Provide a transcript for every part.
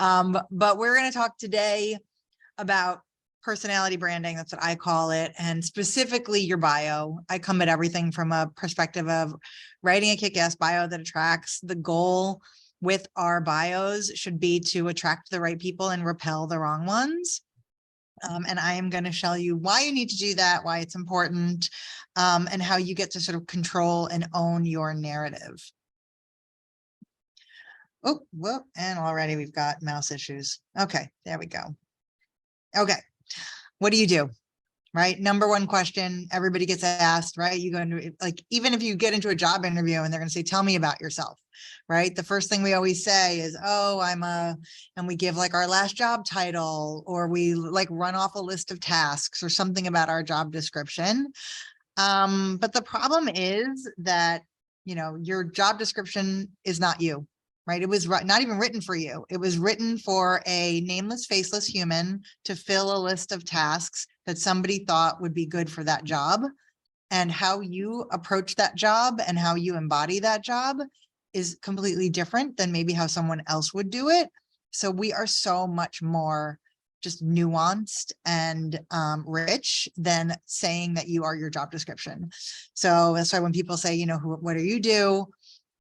But we're going to talk today about personality branding. That's what I call it. And specifically your bio. I come at everything from a perspective of writing a kick-ass bio that attracts. The goal with our bios should be to attract the right people and repel the wrong ones. And I am going to show you why you need to do that, why it's important, and how you get to sort of control and own your narrative. Oh, whoop, and already we've got mouse issues. Okay, there we go. Okay, what do you do? Right? Number one question everybody gets asked, right? You go into, like, even if you get into a job interview and they're going to say, tell me about yourself, right? The first thing we always say is, oh, and we give like our last job title, or we like run off a list of tasks or something about our job description. But the problem is that, your job description is not you. Right? It was not even written for you. It was written for a nameless, faceless human to fill a list of tasks that somebody thought would be good for that job. And how you approach that job and how you embody that job is completely different than maybe how someone else would do it. So we are so much more just nuanced and rich than saying that you are your job description. So that's why when people say, what do you do?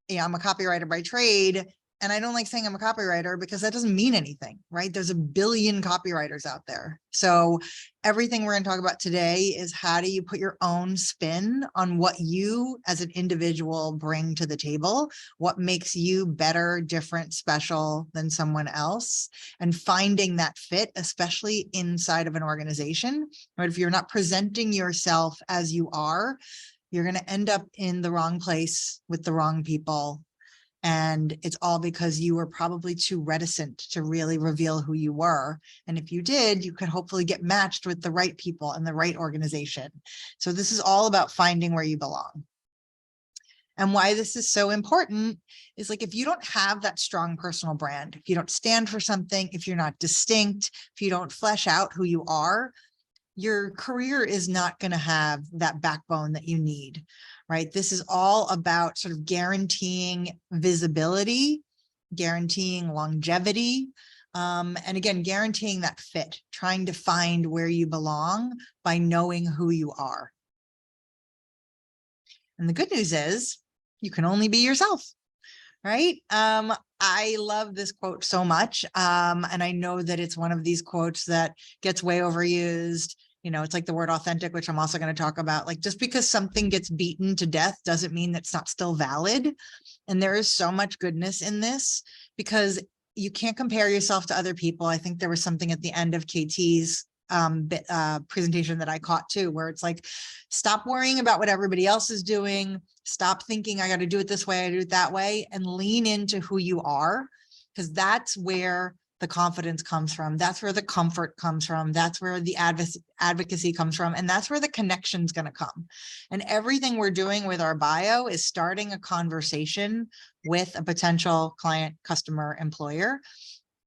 I'm a copywriter by trade. And I don't like saying I'm a copywriter because that doesn't mean anything, right? There's a billion copywriters out there. So everything we're going to talk about today is how do you put your own spin on what you as an individual bring to the table, what makes you better, different, special than someone else, and finding that fit, especially inside of an organization, right? If you're not presenting yourself as you are, you're going to end up in the wrong place with the wrong people. And it's all because you were probably too reticent to really reveal who you were. And if you did, you could hopefully get matched with the right people and the right organization. So this is all about finding where you belong. And why this is so important is, like, if you don't have that strong personal brand, if you don't stand for something, if you're not distinct, if you don't flesh out who you are, your career is not going to have that backbone that you need, right? This is all about sort of guaranteeing visibility, guaranteeing longevity, and again, guaranteeing that fit, trying to find where you belong by knowing who you are. And the good news is you can only be yourself, right? I love this quote so much. And I know that it's one of these quotes that gets way overused. It's like the word authentic, which I'm also going to talk about. Like, just because something gets beaten to death doesn't mean that's not still valid. And there is so much goodness in this because you can't compare yourself to other people. I think there was something at the end of KT's presentation that I caught too, where it's like, stop worrying about what everybody else is doing. Stop thinking I got to do it this way, I do it that way, and lean into who you are, because that's where the confidence comes from. That's where the comfort comes from. That's where the advocacy comes from. And that's where the connection's going to come. And everything we're doing with our bio is starting a conversation with a potential client, customer, employer.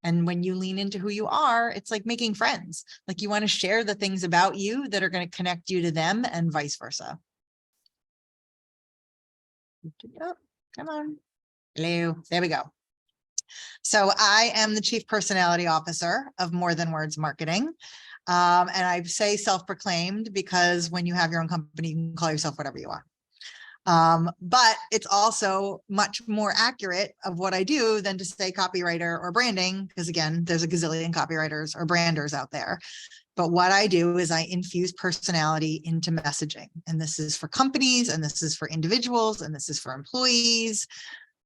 And when you lean into who you are, it's like making friends. Like, you want to share the things about you that are going to connect you to them, and vice versa. Oh, come on. Hello. There we go. So I am the Chief Personality Officer of More Than Words Marketing. And I say self-proclaimed because when you have your own company, you can call yourself whatever you want. But it's also much more accurate of what I do than to say copywriter or branding, because again, there's a gazillion copywriters or branders out there. But what I do is I infuse personality into messaging. And this is for companies, and this is for individuals, and this is for employees.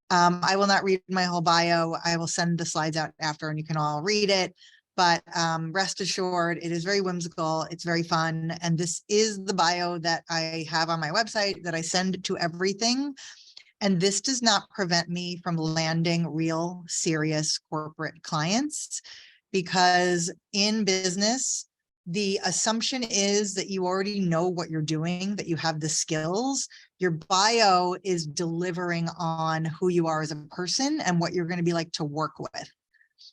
I will not read my whole bio. I will send the slides out after and you can all read it. But rest assured, it is very whimsical. It's very fun. And this is the bio that I have on my website that I send to everything. And this does not prevent me from landing real, serious corporate clients, because in business, the assumption is that you already know what you're doing, that you have the skills. Your bio is delivering on who you are as a person and what you're going to be like to work with.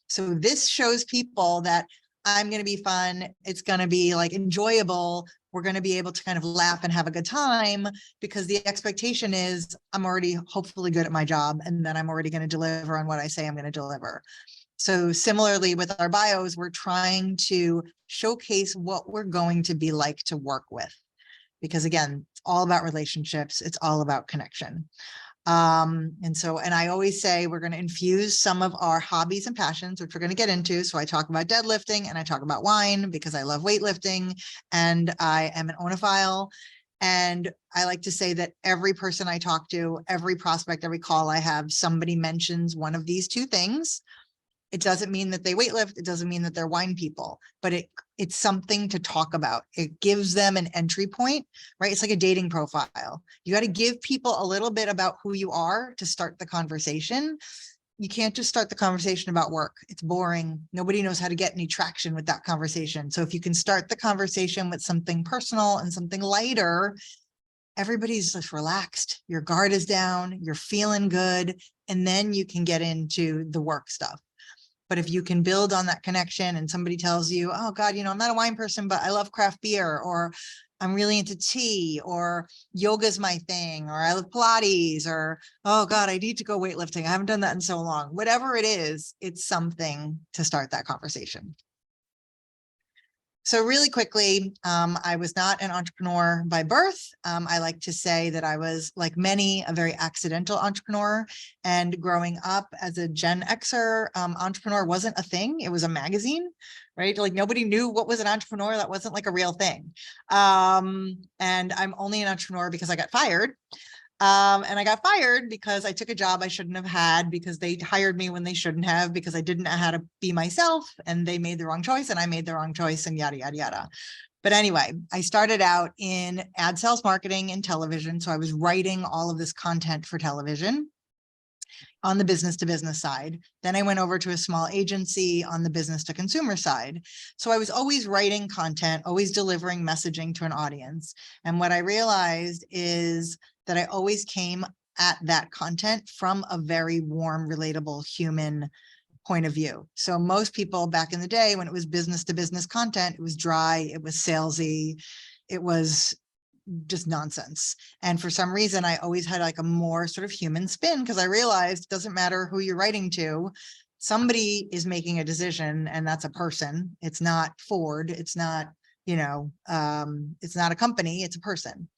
So this shows people that I'm going to be fun. It's going to be like enjoyable. We're going to be able to kind of laugh and have a good time, because the expectation is I'm already hopefully good at my job, and then I'm already going to deliver on what I say I'm going to deliver. So similarly with our bios, we're trying to showcase what we're going to be like to work with. Because again, it's all about relationships. It's all about connection. And I always say we're going to infuse some of our hobbies and passions, which we're going to get into. So I talk about deadlifting and I talk about wine because I love weightlifting and I am an onophile. And I like to say that every person I talk to, every prospect, every call I have, somebody mentions one of these two things. It doesn't mean that they weightlift. It doesn't mean that they're wine people, but it's something to talk about. It gives them an entry point, right? It's like a dating profile. You got to give people a little bit about who you are to start the conversation. You can't just start the conversation about work. It's boring. Nobody knows how to get any traction with that conversation. So if you can start the conversation with something personal and something lighter, everybody's just relaxed. Your guard is down. You're feeling good. And then you can get into the work stuff. But if you can build on that connection and somebody tells you, oh God, I'm not a wine person, but I love craft beer, or I'm really into tea, or yoga's my thing, or I love Pilates, or, oh God, I need to go weightlifting. I haven't done that in so long. Whatever it is, it's something to start that conversation. So really quickly, I was not an entrepreneur by birth. I like to say that I was, like many, a very accidental entrepreneur. And growing up as a Gen Xer, entrepreneur wasn't a thing. It was a magazine, right? Like nobody knew what was an entrepreneur. That wasn't like a real thing. And I'm only an entrepreneur because I got fired. And I got fired because I took a job I shouldn't have had, because they hired me when they shouldn't have, because I didn't know how to be myself, and they made the wrong choice and I made the wrong choice, and yada, yada, yada. But anyway, I started out in ad sales marketing and television. So I was writing all of this content for television on the business to business side. Then I went over to a small agency on the business to consumer side. So I was always writing content, always delivering messaging to an audience. And what I realized is that I always came at that content from a very warm, relatable human point of view. So most people back in the day, when it was business to business content, it was dry, it was salesy, it was just nonsense. And for some reason, I always had like a more sort of human spin, because I realized it doesn't matter who you're writing to. Somebody is making a decision, and that's a person. It's not Ford. It's not, it's not a company, it's a person.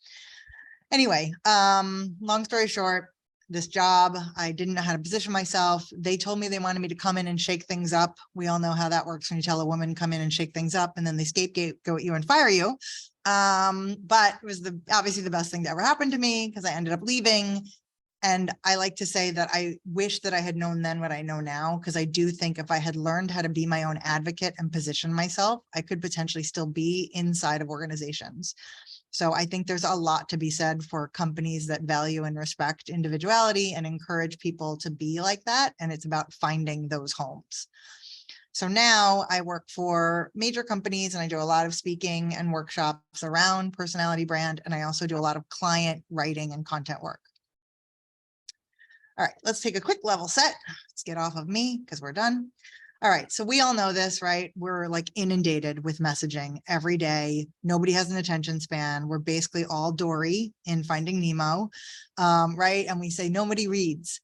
Anyway, long story short, this job, I didn't know how to position myself. They told me they wanted me to come in and shake things up. We all know how that works when you tell a woman come in and shake things up, and then they scapegoat you and fire you. But it was obviously the best thing that ever happened to me, because I ended up leaving. And I like to say that I wish that I had known then what I know now, because I do think if I had learned how to be my own advocate and position myself, I could potentially still be inside of organizations. So I think there's a lot to be said for companies that value and respect individuality and encourage people to be like that. And it's about finding those homes. So now I work for major companies, and I do a lot of speaking and workshops around personality brand. And I also do a lot of client writing and content work. All right, let's take a quick level set. Let's get off of me because we're done. All right, so we all know this, right? We're like inundated with messaging every day. Nobody has an attention span. We're basically all Dory in Finding Nemo, right? And we say nobody reads.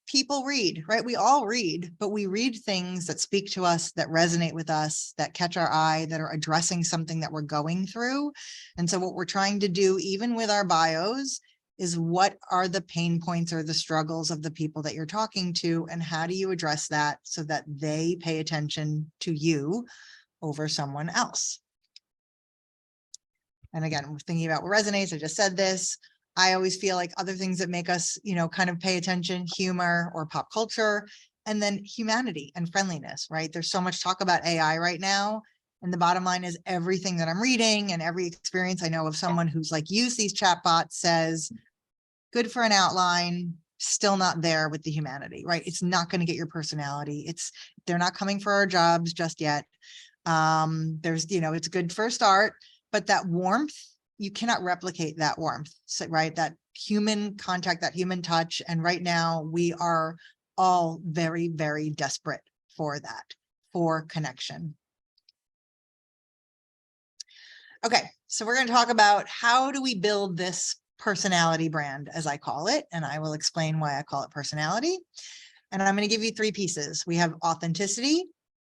People read, right? We all read, but we read things that speak to us, that resonate with us, that catch our eye, that are addressing something that we're going through. And so what we're trying to do, even with our bios, is what are the pain points or the struggles of the people that you're talking to, and how do you address that so that they pay attention to you over someone else? And again, we're thinking about what resonates. I just said this. I always feel like other things that make us, kind of pay attention, humor or pop culture, and then humanity and friendliness, right? There's so much talk about AI right now. And the bottom line is everything that I'm reading and every experience I know of someone who's like used these chatbots says, good for an outline, still not there with the humanity, right? It's not going to get your personality. They're not coming for our jobs just yet. There's, it's good for a start, but that warmth, you cannot replicate that warmth, right? That human contact, that human touch. And right now we are all very, very desperate for that, for connection. Okay, so we're going to talk about how do we build this personality brand, as I call it, and I will explain why I call it personality. And I'm going to give you three pieces. We have authenticity,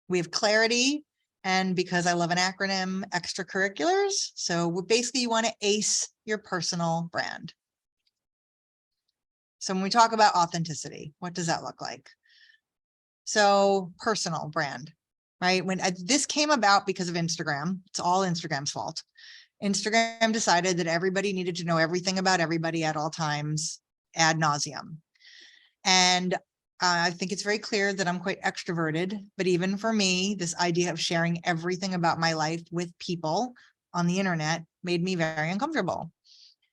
we have clarity, and because I love an acronym, extracurriculars. So basically you want to ace your personal brand. So when we talk about authenticity, what does that look like? So personal brand, right? When this came about because of Instagram, it's all Instagram's fault. Instagram decided that everybody needed to know everything about everybody at all times ad nauseum. And I think it's very clear that I'm quite extroverted, but even for me, this idea of sharing everything about my life with people on the internet made me very uncomfortable.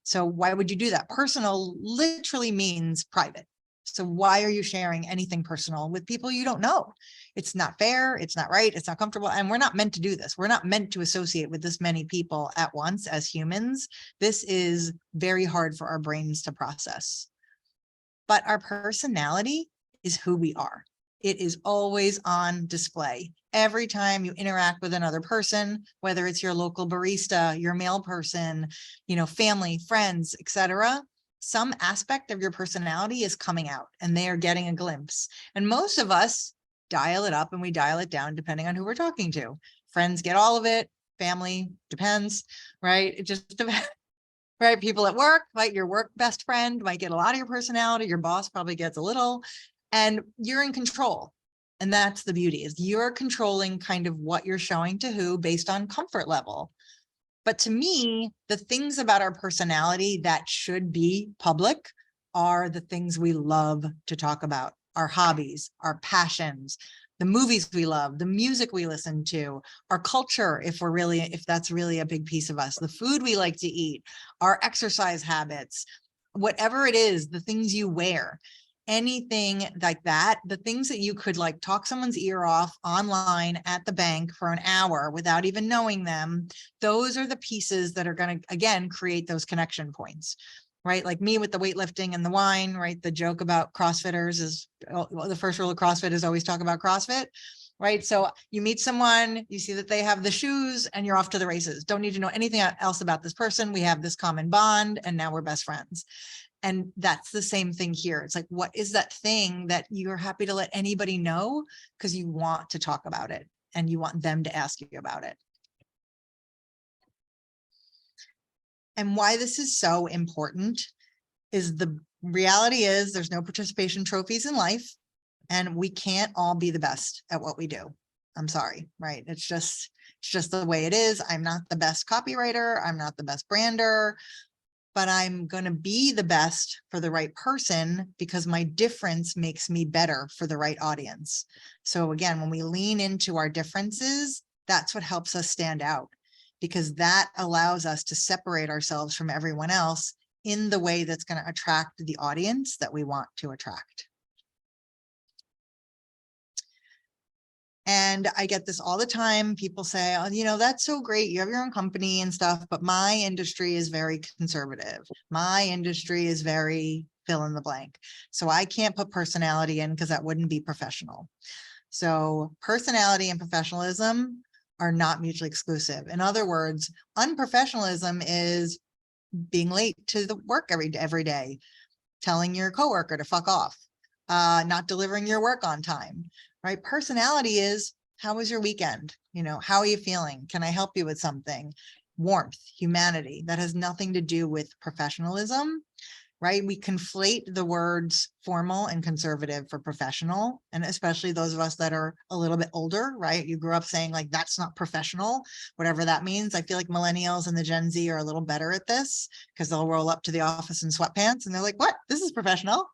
So why would you do that? Personal literally means private. So why are you sharing anything personal with people you don't know? It's not fair. It's not right. It's not comfortable. And we're not meant to do this. We're not meant to associate with this many people at once as humans. This is very hard for our brains to process. But our personality is who we are. It is always on display. Every time you interact with another person, whether it's your local barista, your mail person, family, friends, etc., some aspect of your personality is coming out and they are getting a glimpse. And most of us dial it up and we dial it down depending on who we're talking to. Friends get all of it. Family depends, right? It just depends. Right? People at work, like your work best friend might get a lot of your personality. Your boss probably gets a little, and you're in control. And that's the beauty, is you're controlling kind of what you're showing to who based on comfort level. But to me, the things about our personality that should be public are the things we love to talk about, our hobbies, our passions, the movies we love, the music we listen to, our culture, if that's really a big piece of us, the food we like to eat, our exercise habits, whatever it is, the things you wear, anything like that, the things that you could like talk someone's ear off online at the bank for an hour without even knowing them. Those are the pieces that are going to, again, create those connection points. Right? Like me with the weightlifting and the wine, right? The joke about CrossFitters is, well, the first rule of CrossFit is always talk about CrossFit, right? So you meet someone, you see that they have the shoes and you're off to the races. Don't need to know anything else about this person. We have this common bond and now we're best friends. And that's the same thing here. It's like, what is that thing that you're happy to let anybody know because you want to talk about it and you want them to ask you about it? And why this is so important is the reality is there's no participation trophies in life, and we can't all be the best at what we do. I'm sorry, right? It's just the way it is. I'm not the best copywriter. I'm not the best brander, but I'm going to be the best for the right person because my difference makes me better for the right audience. So again, when we lean into our differences, that's what helps us stand out, because that allows us to separate ourselves from everyone else in the way that's going to attract the audience that we want to attract. And I get this all the time. People say, oh, that's so great. You have your own company and stuff, but my industry is very conservative. My industry is very fill in the blank. So I can't put personality in because that wouldn't be professional. So personality and professionalism are not mutually exclusive. In other words, unprofessionalism is being late to the work every day, telling your coworker to fuck off, not delivering your work on time, right? Personality is, how was your weekend? How are you feeling? Can I help you with something? Warmth, humanity, that has nothing to do with professionalism, right? We conflate the words formal and conservative for professional, and especially those of us that are a little bit older, right? You grew up saying like, that's not professional, whatever that means. I feel like millennials and the Gen Z are a little better at this because they'll roll up to the office in sweatpants and they're like, what? This is professional.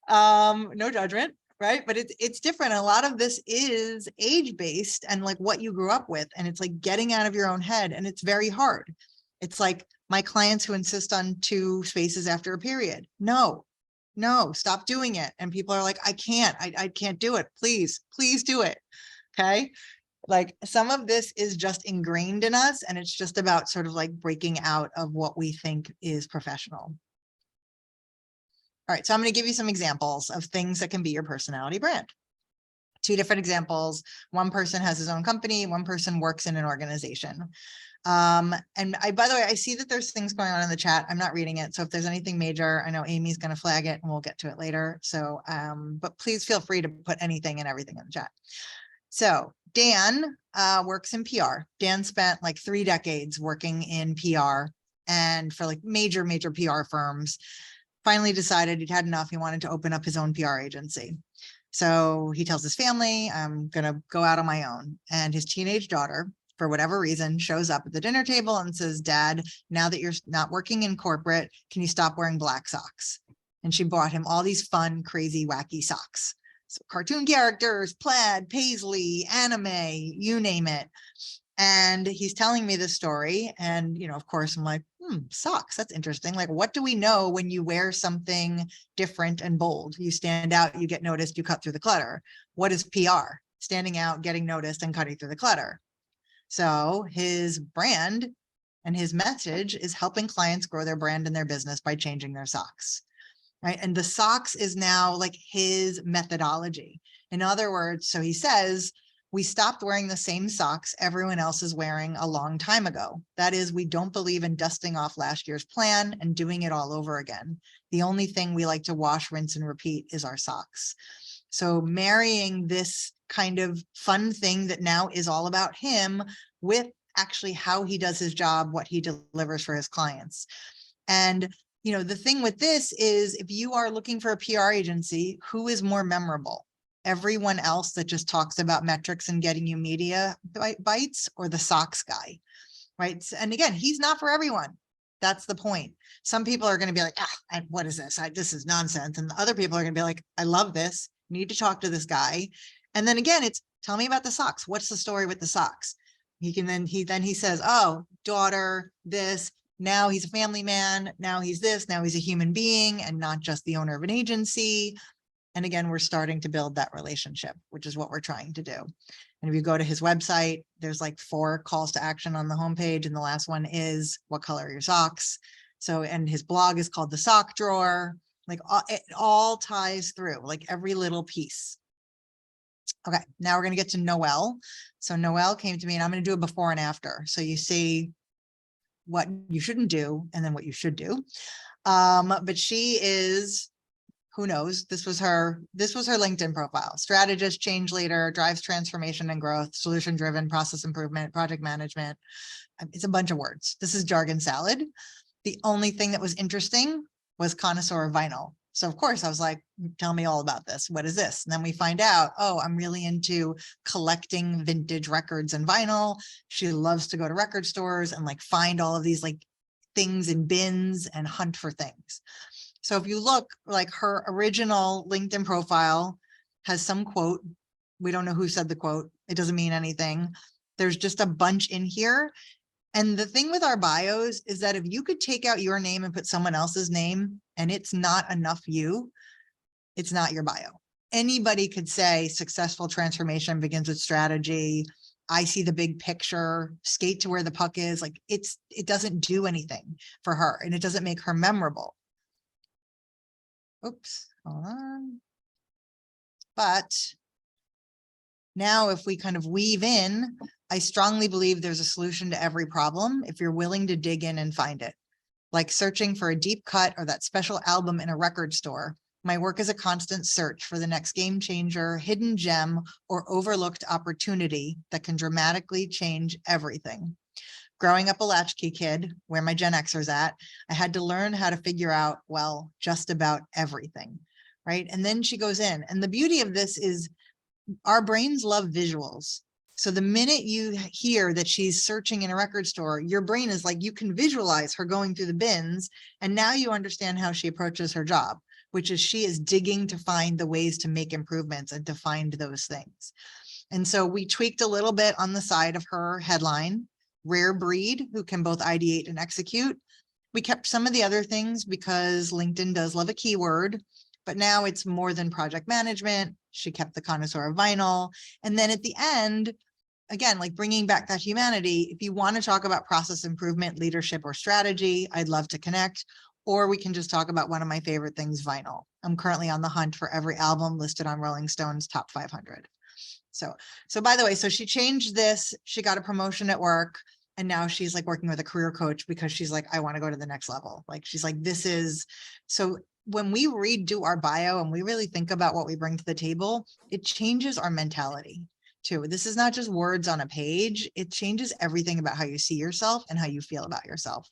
No judgment, right? But it's different. A lot of this is age-based and like what you grew up with. And it's like getting out of your own head, and it's very hard. It's like my clients who insist on 2 spaces after a period. No, stop doing it. And people are like, I can't do it. Please do it. Okay. Like some of this is just ingrained in us, and it's just about sort of like breaking out of what we think is professional. All right. So I'm going to give you some examples of things that can be your personality brand. 2 different examples. One person has his own company. One person works in an organization. And by the way, I see that there's things going on in the chat. I'm not reading it. So if there's anything major, I know Amy's going to flag it and we'll get to it later. So, but please feel free to put anything and everything in the chat. So Dan works in PR. Dan spent like 3 decades working in PR and for like major PR firms. Finally decided he'd had enough. He wanted to open up his own PR agency. So he tells his family, I'm going to go out on my own. And his teenage daughter, for whatever reason, shows up at the dinner table and says, Dad, now that you're not working in corporate, can you stop wearing black socks? And she bought him all these fun, crazy, wacky socks. So cartoon characters, plaid, paisley, anime, you name it. And he's telling me this story. And, you know, of course, I'm like, socks, that's interesting. Like, what do we know when you wear something different and bold? You stand out, you get noticed, you cut through the clutter. What is PR? Standing out, getting noticed, and cutting through the clutter. So his brand and his message is helping clients grow their brand and their business by changing their socks. Right. And the socks is now like his methodology. In other words, so he says, we stopped wearing the same socks everyone else is wearing a long time ago. That is, we don't believe in dusting off last year's plan and doing it all over again. The only thing we like to wash, rinse, and repeat is our socks. So marrying this kind of fun thing that now is all about him with actually how he does his job, what he delivers for his clients. And you know, the thing with this is if you are looking for a PR agency, who is more memorable? Everyone else that just talks about metrics and getting you media bites, or the socks guy, right? And again, he's not for everyone. That's the point. Some people are going to be like, what is this? This is nonsense. And other people are going to be like, I love this. Need to talk to this guy. And then again, it's tell me about the socks. What's the story with the socks? He says, oh, daughter, this. Now he's a family man. Now he's this. Now he's a human being and not just the owner of an agency. And again, we're starting to build that relationship, which is what we're trying to do. And if you go to his website, there's like 4 calls to action on the homepage. And the last one is, what color are your socks? So, and his blog is called The Sock Drawer. Like it all ties through, like every little piece. Okay, now we're going to get to Noelle. So Noelle came to me and I'm going to do a before and after. So you see what you shouldn't do and then what you should do. But she is, who knows, this was her LinkedIn profile: strategist, change leader, drives transformation and growth, solution driven, process improvement, project management. It's a bunch of words. This is jargon salad. The only thing that was interesting was connoisseur of vinyl. So of course I was like, tell me all about this. What is this? And then we find out, oh, I'm really into collecting vintage records and vinyl. She loves to go to record stores and like find all of these like things in bins and hunt for things. So if you look, like her original LinkedIn profile has some quote. We don't know who said the quote. It doesn't mean anything. There's just a bunch in here. And the thing with our bios is that if you could take out your name and put someone else's name and it's not enough you, it's not your bio. Anybody could say successful transformation begins with strategy. I see the big picture, skate to where the puck is. Like it doesn't do anything for her and it doesn't make her memorable. Oops, hold on. But now if we kind of weave in, I strongly believe there's a solution to every problem if you're willing to dig in and find it. Like searching for a deep cut or that special album in a record store. My work is a constant search for the next game changer, hidden gem, or overlooked opportunity that can dramatically change everything. Growing up a latchkey kid, where my Gen Xers at, I had to learn how to figure out, well, just about everything, right? And then she goes in. And the beauty of this is our brains love visuals. So the minute you hear that she's searching in a record store, your brain is like, you can visualize her going through the bins. And now you understand how she approaches her job, which is she is digging to find the ways to make improvements and to find those things. And so we tweaked a little bit on the side of her headline, rare breed who can both ideate and execute. We kept some of the other things because LinkedIn does love a keyword, but now it's more than project management. She kept the connoisseur of vinyl. And then at the end, again, like bringing back that humanity, if you want to talk about process improvement, leadership, or strategy, I'd love to connect. Or we can just talk about one of my favorite things, vinyl. I'm currently on the hunt for every album listed on Rolling Stone's top 500. So by the way, so she changed this, she got a promotion at work, And now she's like working with a career coach because she's like, I want to go to the next level. Like, she's like, this is, so when we redo our bio and we really think about what we bring to the table, it changes our mentality too. This is not just words on a page. It changes everything about how you see yourself and how you feel about yourself.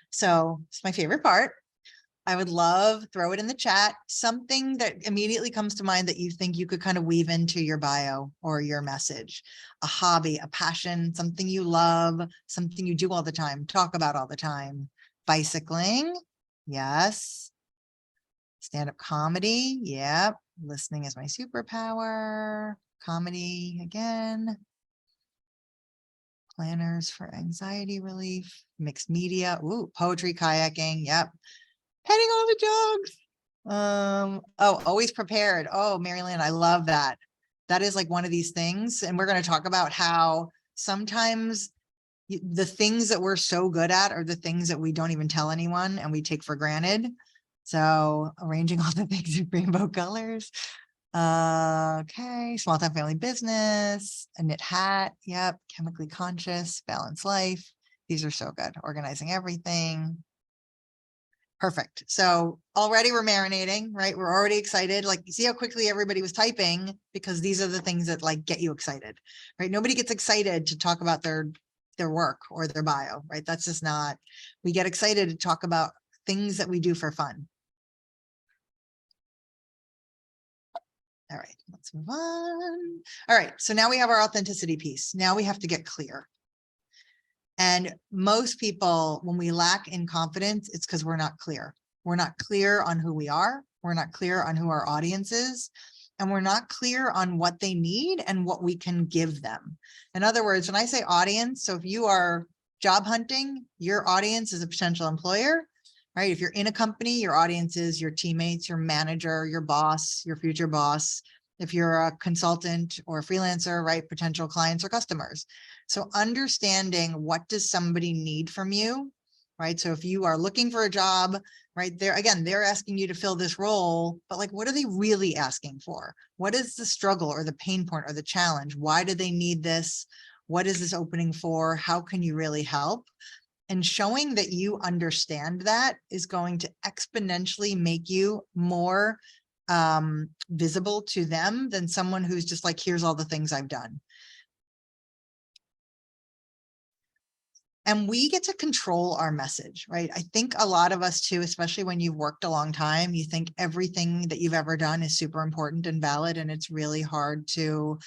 So it's my favorite part. I would love, throw it in the chat, something that immediately comes to mind that you think you could kind of weave into your bio or your message. A hobby, a passion, something you love, something you do all the time, talk about all the time. Bicycling, yes. Stand-up comedy, yep. Listening is my superpower. Comedy again. Planners for anxiety relief. Mixed media, ooh, poetry, kayaking, yep. Petting all the dogs. Oh, always prepared. Oh, Marilyn, I love that. That is like one of these things. And we're going to talk about how sometimes the things that we're so good at are the things that we don't even tell anyone and we take for granted. So arranging all the things in rainbow colors. Okay. Small time family business, a knit hat. Yep. Chemically conscious, balanced life. These are so good. Organizing everything. Perfect. So already we're marinating, right? We're already excited. Like, you see how quickly everybody was typing, because these are the things that like get you excited, right? Nobody gets excited to talk about their work or their bio, right? That's just not, we get excited to talk about things that we do for fun. All right, let's move on. All right, so now we have our authenticity piece. Now we have to get clear. And most people, when we lack in confidence, it's because we're not clear. We're not clear on who we are. We're not clear on who our audience is. And we're not clear on what they need and what we can give them. In other words, when I say audience, so if you are job hunting, your audience is a potential employer, right? If you're in a company, your audience is your teammates, your manager, your boss, your future boss. If you're a consultant or a freelancer, right? Potential clients or customers. So understanding what does somebody need from you, right? So if you are looking for a job, right there, again, they're asking you to fill this role, but like, what are they really asking for? What is the struggle or the pain point or the challenge? Why do they need this? What is this opening for? How can you really help? And showing that you understand that is going to exponentially make you more visible to them than someone who's just like, here's all the things I've done. And we get to control our message, right? I think a lot of us too, especially when you've worked a long time, you think everything that you've ever done is super important and valid. And it's really hard to,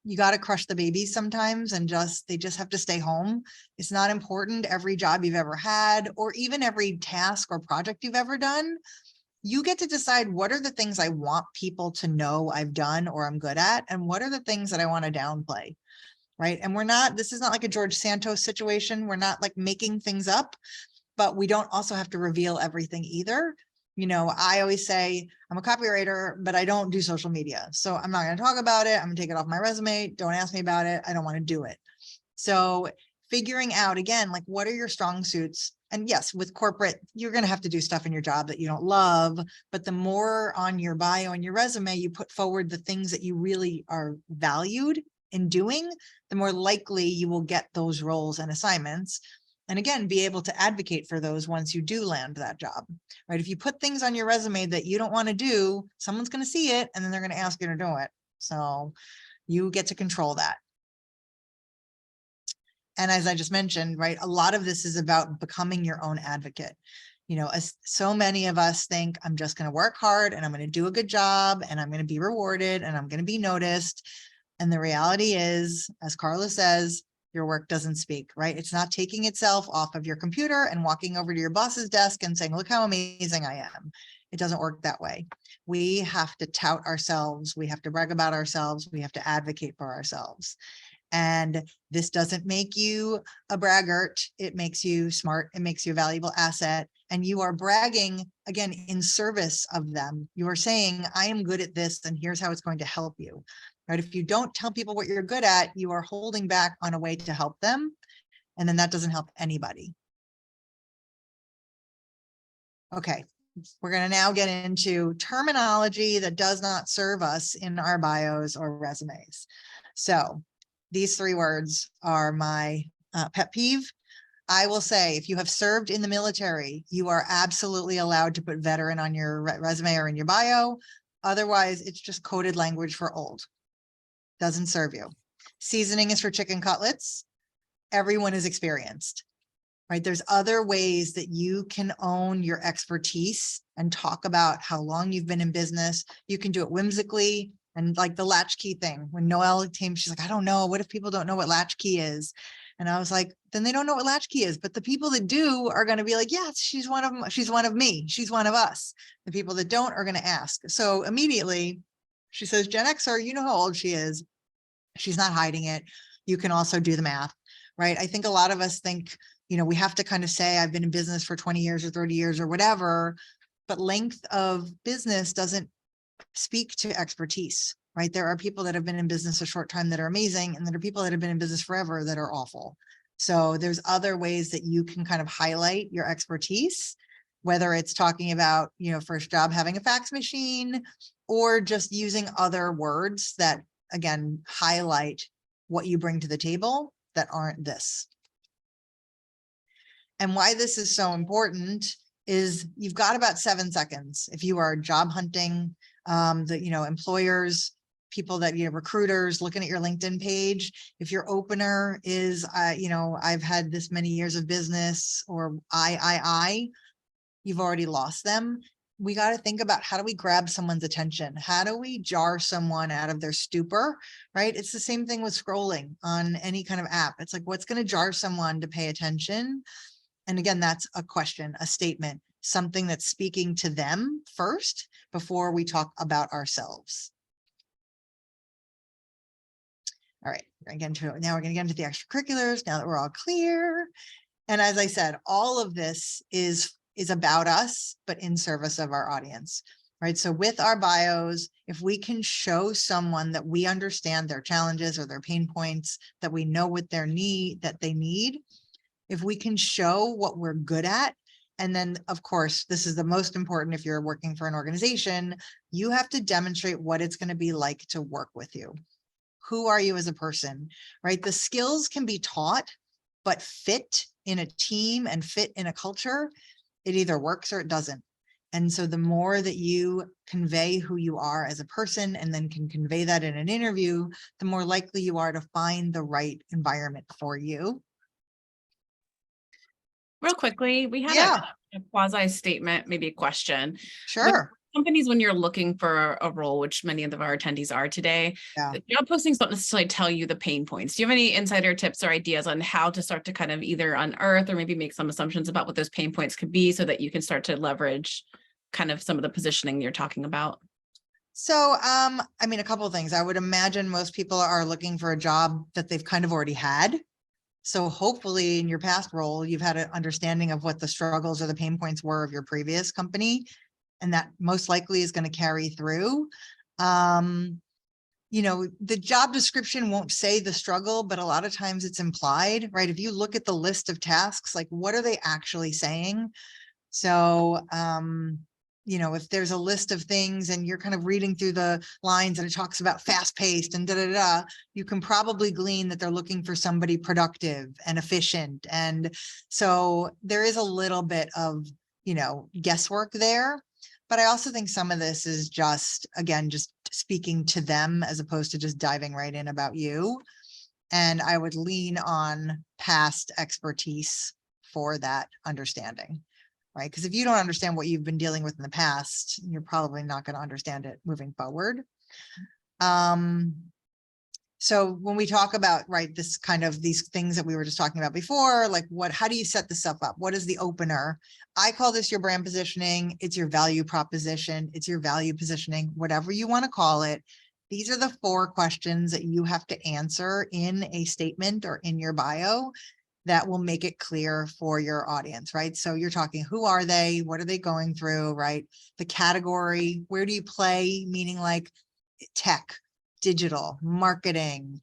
you got to crush the babies sometimes and they just have to stay home. It's not important. Every job you've ever had, or even every task or project you've ever done, you get to decide what are the things I want people to know I've done or I'm good at, and what are the things that I want to downplay. Right. And this is not like a George Santos situation. We're not like making things up, but we don't also have to reveal everything either. You know, I always say I'm a copywriter, but I don't do social media. So I'm not going to talk about it. I'm going to take it off my resume. Don't ask me about it. I don't want to do it. So figuring out again, like, what are your strong suits? And yes, with corporate, you're going to have to do stuff in your job that you don't love, but the more on your bio and your resume, you put forward the things that you really are valued in doing, the more likely you will get those roles and assignments. And again, be able to advocate for those once you do land that job, right? If you put things on your resume that you don't want to do, someone's going to see it and then they're going to ask you to do it. So you get to control that. And as I just mentioned, right, a lot of this is about becoming your own advocate. You know, as so many of us think, I'm just going to work hard and I'm going to do a good job and I'm going to be rewarded and I'm going to be noticed. And the reality is, as Carla says, your work doesn't speak, right? It's not taking itself off of your computer and walking over to your boss's desk and saying, look how amazing I am. It doesn't work that way. We have to tout ourselves. We have to brag about ourselves. We have to advocate for ourselves. And this doesn't make you a braggart. It makes you smart. It makes you a valuable asset. And you are bragging, again, in service of them. You are saying, I am good at this, and here's how it's going to help you. Right? If you don't tell people what you're good at, you are holding back on a way to help them. And then that doesn't help anybody. Okay. We're going to now get into terminology that does not serve us in our bios or resumes. So These 3 words are my pet peeve. I will say, if you have served in the military, you are absolutely allowed to put veteran on your resume or in your bio. Otherwise, it's just coded language for old. Doesn't serve you. Seasoning is for chicken cutlets. Everyone is experienced, right? There's other ways that you can own your expertise and talk about how long you've been in business. You can do it whimsically. And like the latchkey thing, when Noelle came, she's like, I don't know. What if people don't know what latchkey is? And I was like, then they don't know what latchkey is. But the people that do are going to be like, yes, she's one of them. She's one of me. She's one of us. The people that don't are going to ask. So immediately she says, Gen Xer, you know how old she is. She's not hiding it. You can also do the math, right? I think a lot of us think, we have to kind of say, I've been in business for 20 years or 30 years or whatever, but length of business doesn't speak to expertise, right? There are people that have been in business a short time that are amazing, and there are people that have been in business forever that are awful. So there's other ways that you can kind of highlight your expertise, whether it's talking about, first job having a fax machine, or just using other words that, again, highlight what you bring to the table that aren't this. And why this is so important is you've got about 7 seconds. If you are job hunting, employers, people that, recruiters looking at your LinkedIn page, if your opener is, I've had this many years of business, or you've already lost them. We got to think about, how do we grab someone's attention? How do we jar someone out of their stupor, right? It's the same thing with scrolling on any kind of app. It's like, what's going to jar someone to pay attention? And again, that's a question, a statement, something that's speaking to them first before we talk about ourselves. All right, now we're going to get into the extracurriculars now that we're all clear. And as I said, all of this is about us, but in service of our audience, right? So with our bios, if we can show someone that we understand their challenges or their pain points, that we know what they need, if we can show what we're good at, and then of course, this is the most important if you're working for an organization, you have to demonstrate what it's going to be like to work with you. Who are you as a person, right? The skills can be taught, but fit in a team and fit in a culture, it either works or it doesn't. And so the more that you convey who you are as a person and then can convey that in an interview, the more likely you are to find the right environment for you. Real quickly, we had a quasi statement, maybe a question. Sure. Companies, when you're looking for a role, which many of our attendees are today, the job postings don't necessarily tell you the pain points. Do you have any insider tips or ideas on how to start to kind of either unearth or maybe make some assumptions about what those pain points could be so that you can start to leverage kind of some of the positioning you're talking about? So, a couple of things. I would imagine most people are looking for a job that they've kind of already had. So hopefully in your past role, you've had an understanding of what the struggles or the pain points were of your previous company. And that most likely is going to carry through. The job description won't say the struggle, but a lot of times it's implied, right? If you look at the list of tasks, like what are they actually saying? So, if there's a list of things and you're kind of reading through the lines and it talks about fast paced and you can probably glean that they're looking for somebody productive and efficient. And so there is a little bit of, guesswork there. But I also think some of this is just speaking to them as opposed to just diving right in about you. And I would lean on past expertise for that understanding, right? Because if you don't understand what you've been dealing with in the past, you're probably not going to understand it moving forward. So when we talk about, right, this kind of these things that we were just talking about before, like how do you set this stuff up? What is the opener? I call this your brand positioning. It's your value proposition. It's your value positioning, whatever you want to call it. These are the 4 questions that you have to answer in a statement or in your bio that will make it clear for your audience, right? So you're talking, who are they? What are they going through, right? The category, where do you play? Meaning like tech, digital, marketing,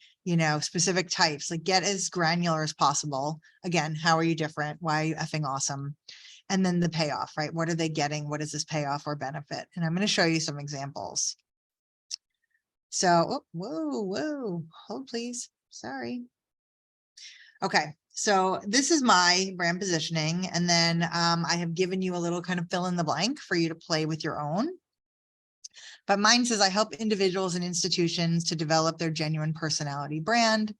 specific types, like get as granular as possible. Again, how are you different? Why are you effing awesome? And then the payoff, right? What are they getting? What is this payoff or benefit? And I'm going to show you some examples. So, whoa, hold please. sorry. Okay, so this is my brand positioning. And then I have given you a little kind of fill in the blank for you to play with your own. But mine says I help individuals and institutions to develop their genuine personality brand.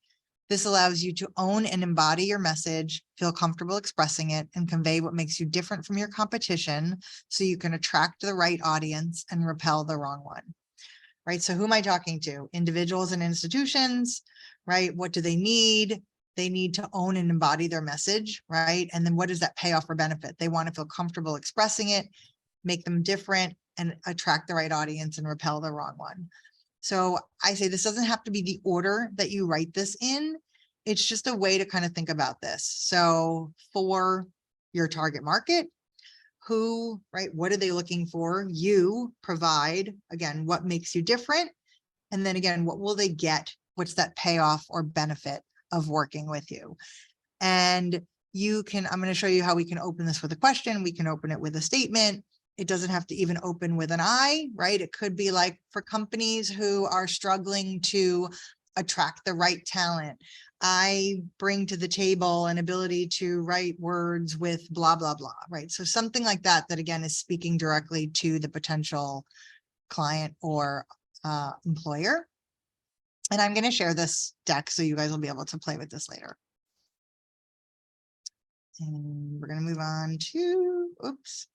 This allows you to own and embody your message, feel comfortable expressing it, and convey what makes you different from your competition so you can attract the right audience and repel the wrong one. Right? So who am I talking to? Individuals and institutions, right? What do they need? They need to own and embody their message, right? And then what does that pay off or benefit? They want to feel comfortable expressing it, make them different, and attract the right audience and repel the wrong one. So I say this doesn't have to be the order that you write this in. It's just a way to kind of think about this. So for your target market, who, right, what are they looking for? You provide, again, what makes you different? And then again, what will they get? What's that payoff or benefit of working with you? And you can, I'm going to show you how we can open this with a question. We can open it with a statement. It doesn't have to even open with an I, right? It could be like for companies who are struggling to attract the right talent. I bring to the table an ability to write words with blah, blah, blah, right? So something like that, that again is speaking directly to the potential client or employer. And I'm going to share this deck so you guys will be able to play with this later. And we're going to move on to, oops,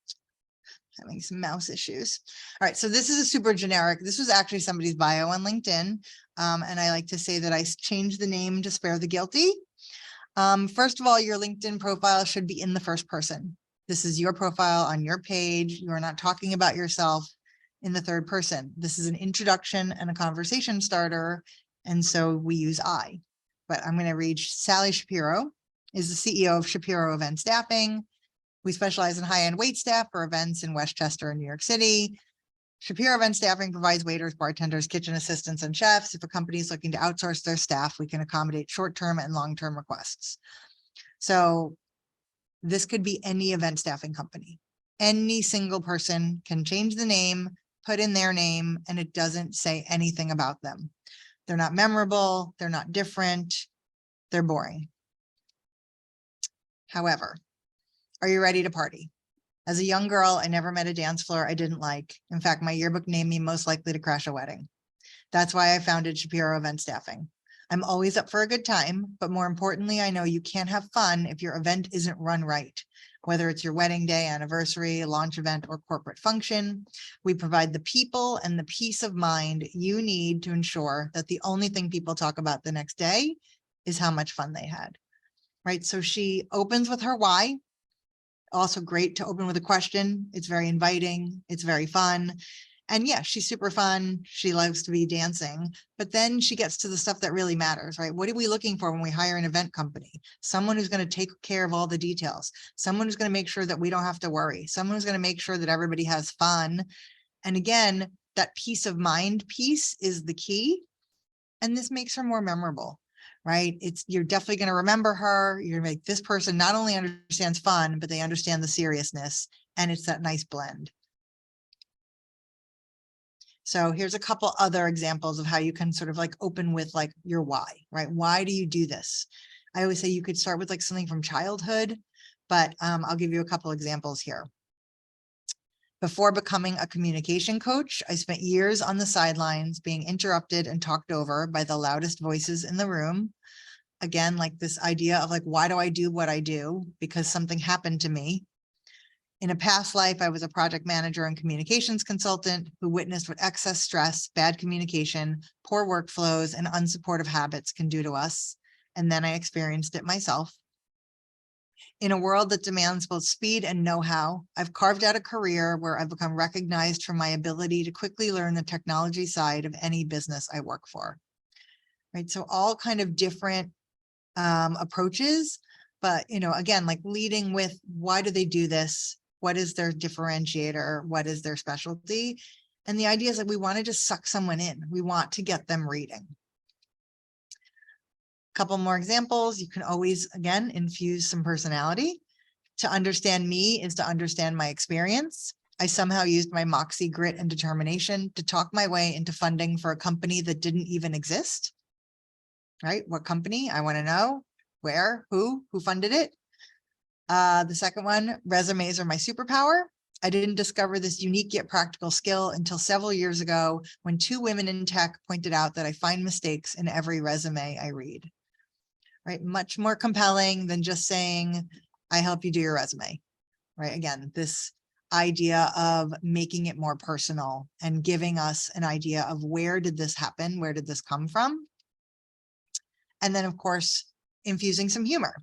having some mouse issues. All right, so this is a super generic. This was actually somebody's bio on LinkedIn. And I like to say that I changed the name to spare the guilty. First of all, your LinkedIn profile should be in the first person. This is your profile on your page. You are not talking about yourself in the third person. This is an introduction and a conversation starter. And so we use I. But I'm going to read Sally Shapiro is the CEO of Shapiro Event Staffing. We specialize in high-end wait staff for events in Westchester and New York City. Shapiro Event Staffing provides waiters, bartenders, kitchen assistants, and chefs. If a company is looking to outsource their staff, we can accommodate short-term and long-term requests. So this could be any event staffing company. Any single person can change the name, put in their name, and it doesn't say anything about them. They're not memorable. They're not different. They're boring. However, are you ready to party? As a young girl, I never met a dance floor I didn't like. In fact, my yearbook named me most likely to crash a wedding. That's why I founded Shapiro Event Staffing. I'm always up for a good time, but more importantly, I know you can't have fun if your event isn't run right. Whether it's your wedding day, anniversary, launch event, or corporate function, we provide the people and the peace of mind you need to ensure that the only thing people talk about the next day is how much fun they had, right? So she opens with her why. Also great to open with a question. It's very inviting. It's very fun. And yeah, she's super fun. She loves to be dancing, but then she gets to the stuff that really matters, right? What are we looking for when we hire an event company? Someone who's going to take care of all the details, someone who's going to make sure that we don't have to worry, someone who's going to make sure that everybody has fun. And again, that peace of mind piece is the key. And this makes her more memorable, right? You're definitely going to remember her. You're going to make this person not only understands fun, but they understand the seriousness. And it's that nice blend. So here's a couple other examples of how you can sort of like open with like your why, right? Why do you do this? I always say you could start with like something from childhood, but I'll give you a couple examples here. Before becoming a communication coach, I spent years on the sidelines being interrupted and talked over by the loudest voices in the room. Again, like this idea of like, why do I do what I do? Because something happened to me. In a past life, I was a project manager and communications consultant who witnessed what excess stress, bad communication, poor workflows, and unsupportive habits can do to us. And then I experienced it myself. In a world that demands both speed and know-how, I've carved out a career where I've become recognized for my ability to quickly learn the technology side of any business I work for. Right. So all kind of different approaches, but, you know, again, like leading with why do they do this? What is their differentiator? What is their specialty? And the idea is that we want to just suck someone in. We want to get them reading. A couple more examples. You can always, again, infuse some personality. To understand me is to understand my experience. I somehow used my moxie, grit, and determination to talk my way into funding for a company that didn't even exist. right? What company? I want to know where, who funded it. The second one, resumes are my superpower. I didn't discover this unique yet practical skill until several years ago when two women in tech pointed out that I find mistakes in every resume I read. Right? Much more compelling than just saying, I help you do your resume. Right? Again, this idea of making it more personal and giving us an idea of where did this happen? Where did this come from? And then, of course, infusing some humor.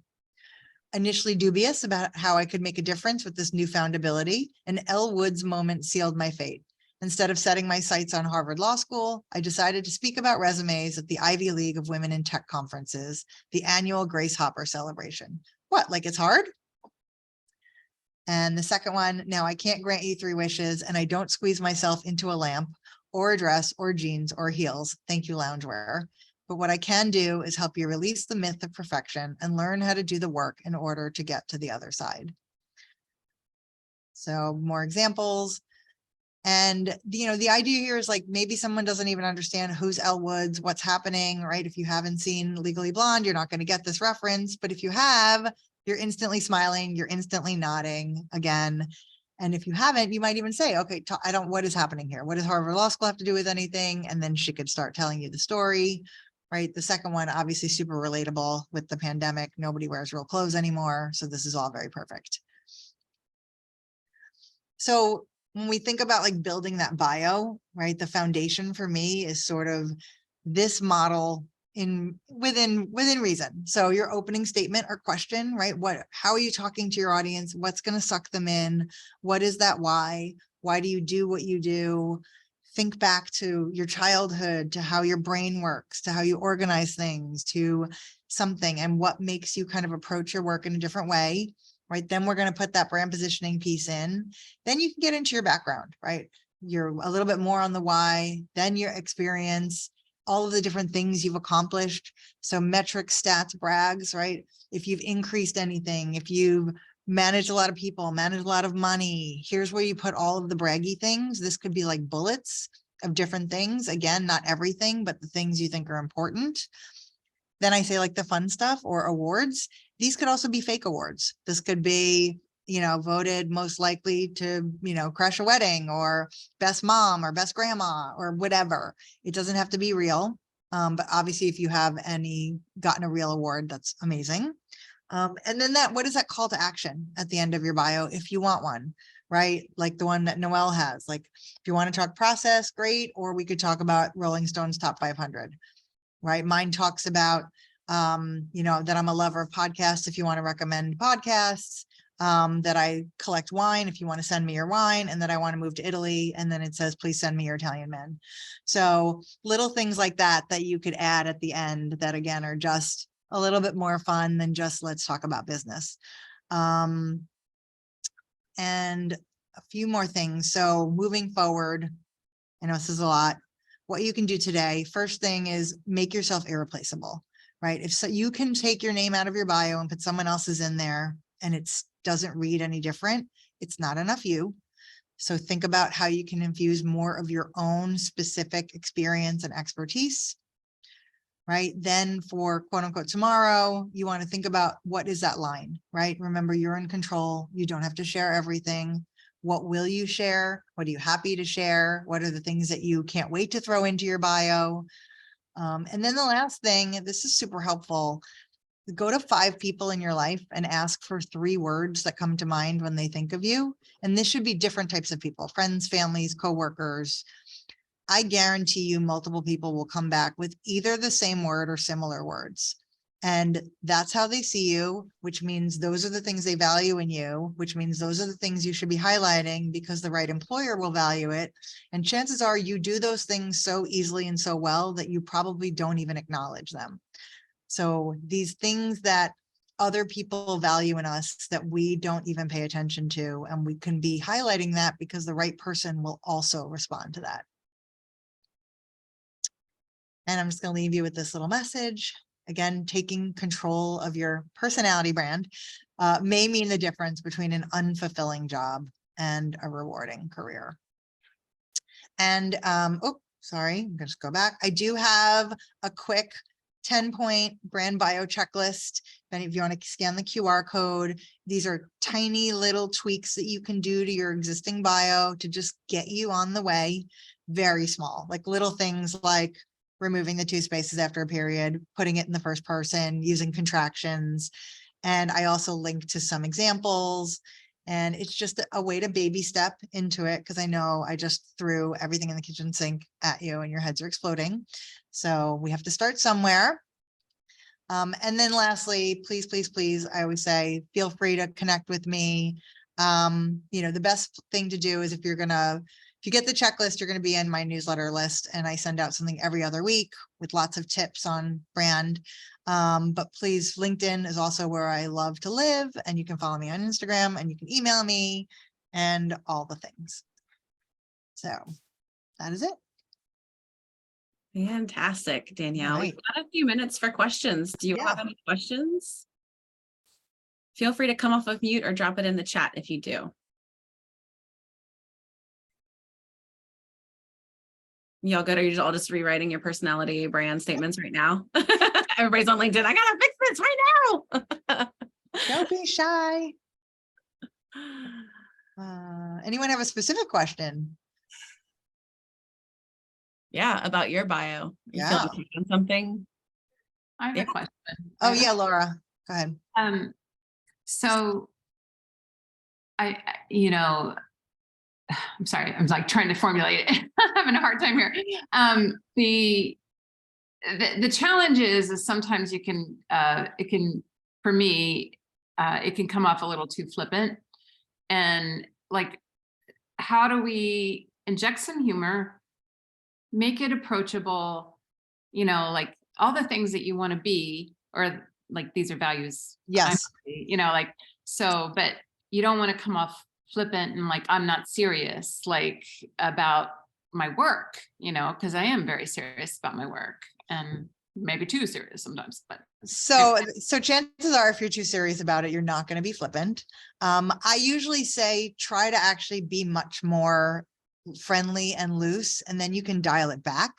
Initially dubious about how I could make a difference with this newfound ability, an Elle Woods moment sealed my fate. Instead of setting my sights on Harvard Law School, I decided to speak about resumes at the Ivy League of Women in Tech conferences, the annual Grace Hopper celebration. What, like it's hard? And the second one, now I can't grant you 3 wishes and I don't squeeze myself into a lamp or a dress or jeans or heels. Thank you, loungewear. But what I can do is help you release the myth of perfection and learn how to do the work in order to get to the other side. So more examples. And, the idea here is like, maybe someone doesn't even understand who's Elle Woods, what's happening, right? If you haven't seen Legally Blonde, you're not going to get this reference. But if you have, you're instantly smiling, you're instantly nodding again. And if you haven't, you might even say, okay, what is happening here? What does Harvard Law School have to do with anything? And then she could start telling you the story, right? The second one, obviously super relatable with the pandemic. Nobody wears real clothes anymore. So this is all very perfect. So when we think about like building that bio, right, the foundation for me is sort of this model within reason. So your opening statement or question, right? How are you talking to your audience? What's going to suck them in? What is that why? Why do you do what you do? Think back to your childhood, to how your brain works, to how you organize things, to something, and what makes you kind of approach your work in a different way. Right. Then we're going to put that brand positioning piece in. Then you can get into your background, right? You're a little bit more on the why, then your experience, all of the different things you've accomplished. So metrics, stats, brags, right? If you've increased anything, if you've managed a lot of people, managed a lot of money, here's where you put all of the braggy things. This could be like bullets of different things. Again, not everything, but the things you think are important. Then I say like the fun stuff or awards. These could also be fake awards. This could be, voted most likely to, crash a wedding or best mom or best grandma or whatever. It doesn't have to be real. But obviously if you have gotten a real award, that's amazing. And then what is that call to action at the end of your bio if you want one, right? Like the one that Noelle has, like if you want to talk process, great. Or we could talk about Rolling Stone's top 500. Right. Mine talks about, that I'm a lover of podcasts. If you want to recommend podcasts, that I collect wine, if you want to send me your wine, and that I want to move to Italy. And then it says, please send me your Italian men. So little things like that you could add at the end that again, are just a little bit more fun than just let's talk about business. And a few more things. So moving forward, I know this is a lot. What you can do today, first thing is make yourself irreplaceable, right? If so, you can take your name out of your bio and put someone else's in there and it doesn't read any different, it's not enough you. So think about how you can infuse more of your own specific experience and expertise, right? Then for quote unquote tomorrow, you want to think about what is that line, right? Remember, you're in control. You don't have to share everything. What will you share? What are you happy to share? What are the things that you can't wait to throw into your bio? And then the last thing, this is super helpful. Go to 5 people in your life and ask for 3 words that come to mind when they think of you. And this should be different types of people, friends, families, coworkers. I guarantee you multiple people will come back with either the same word or similar words. And that's how they see you, which means those are the things they value in you, which means those are the things you should be highlighting because the right employer will value it. And chances are you do those things so easily and so well that you probably don't even acknowledge them. So these things that other people value in us that we don't even pay attention to, and we can be highlighting that because the right person will also respond to that. And I'm just going to leave you with this little message. Again, taking control of your personality brand may mean the difference between an unfulfilling job and a rewarding career. And, oh, sorry, I'm going to just go back. I do have a quick 10-point brand bio checklist. If you want to scan the QR code, these are tiny little tweaks that you can do to your existing bio to just get you on the way. Very small, like little things like removing the two spaces after a period, putting it in the first person, using contractions. And I also link to some examples. And it's just a way to baby step into it, because I know I just threw everything in the kitchen sink at you and your heads are exploding. So we have to start somewhere. And then lastly, please, please, please, I always say, feel free to connect with me. The best thing to do is if you get the checklist, you're going to be in my newsletter list, and I send out something every other week with lots of tips on brand. But please, LinkedIn is also where I love to live, and you can follow me on Instagram, and you can email me and all the things. So that is it. Fantastic, Danielle. Right. We've got a few minutes for questions. Do you have any questions? Feel free to come off of mute or drop it in the chat if you do. Y'all good? Are you all just rewriting your personality brand statements right now? Everybody's on LinkedIn. I gotta fix this right now. Don't be shy. Anyone have a specific question? Yeah, about your bio. You feel like you've done something? I have a question. Oh yeah, Laura, go ahead. So I'm sorry, I'm like trying to formulate it. I'm having a hard time here. The challenge is sometimes it can for me, it can come off a little too flippant. And like, how do we inject some humor, make it approachable, like all the things that you want to be, or like, these are values. Yes. But you don't want to come off flippant and like, I'm not serious, like about my work, because I am very serious about my work, and maybe too serious sometimes, but. So chances are, if you're too serious about it, you're not going to be flippant. I usually say, try to actually be much more friendly and loose, and then you can dial it back.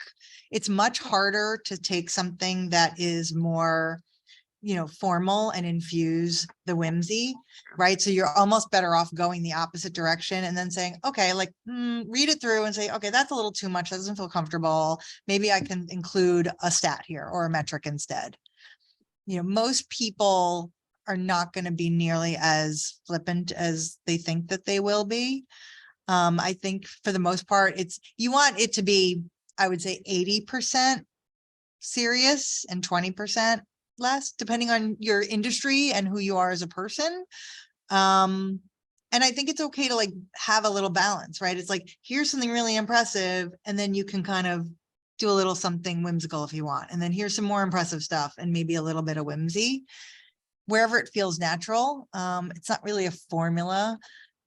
It's much harder to take something that is more, formal and infuse the whimsy, right? So you're almost better off going the opposite direction and then saying, okay, like read it through and say, okay, that's a little too much. That doesn't feel comfortable. Maybe I can include a stat here or a metric instead. Most people are not going to be nearly as flippant as they think that they will be. I think for the most part, you want it to be, I would say 80% serious and 20% less, depending on your industry and who you are as a person. And I think it's okay to like have a little balance, right? It's like, here's something really impressive, and then you can kind of do a little something whimsical if you want. And then here's some more impressive stuff and maybe a little bit of whimsy, wherever it feels natural. It's not really a formula.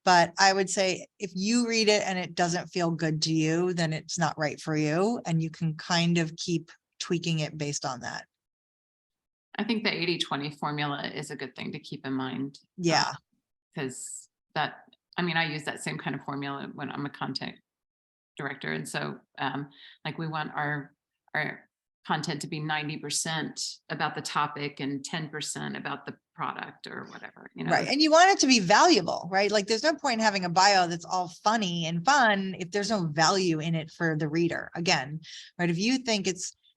But I would say if you read it and it doesn't feel good to you, then it's not right for you. And you can kind of keep tweaking it based on that. I think the 80-20 formula is a good thing to keep in mind. Yeah. Because I use that same kind of formula when I'm a content director. And so like we want our content to be 90% about the topic and 10% about the product or whatever, Right. And you want it to be valuable, right? Like there's no point in having a bio that's all funny and fun if there's no value in it for the reader. Again, right? If you think